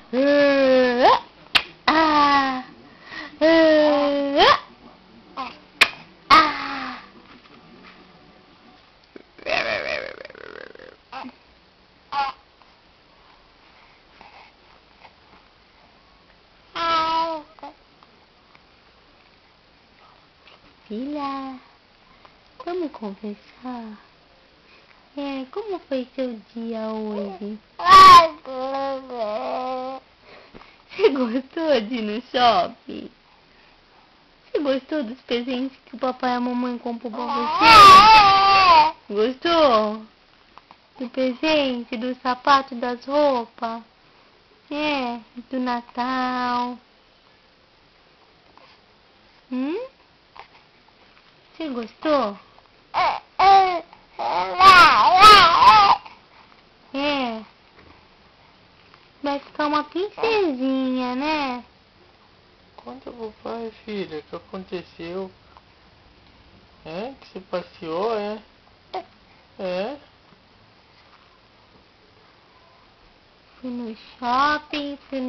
Ah! Ah! Filha, vamos conversar? Como foi seu dia hoje? Você gostou de ir no shopping? Você gostou dos presentes que o papai e a mamãe comprou pra você? Gostou? Do presente, do sapato, das roupas? Do Natal? Você gostou? Vai ficar uma princesinha, né? Conta pro pai, filha, o que aconteceu? Que você passeou, Fui no shopping, fui no